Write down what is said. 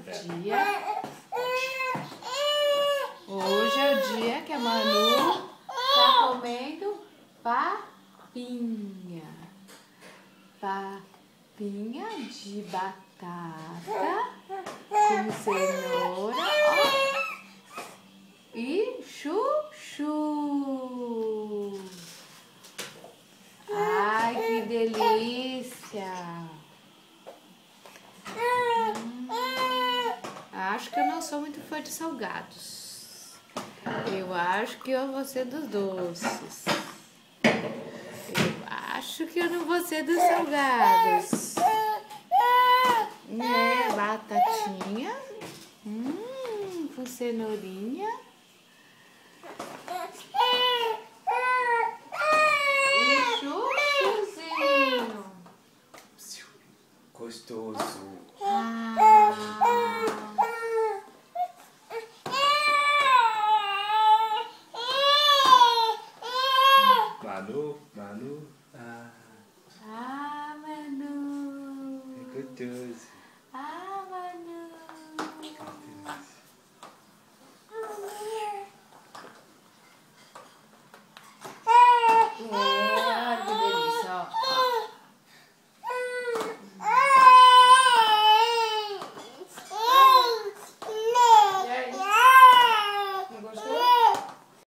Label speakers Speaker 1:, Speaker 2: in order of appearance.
Speaker 1: dia. Hoje é o dia que a Manu tá comendo papinha. Papinha de batata com cenoura, ó, e chuchu. Ai, que delícia! Acho que eu não sou muito fã de salgados. Eu acho que eu vou ser dos doces. Eu acho que eu não vou ser dos salgados. É, batatinha. Com cenourinha. E chuchuzinho.
Speaker 2: Gostoso. Manu.
Speaker 1: Manu.
Speaker 2: É gostoso.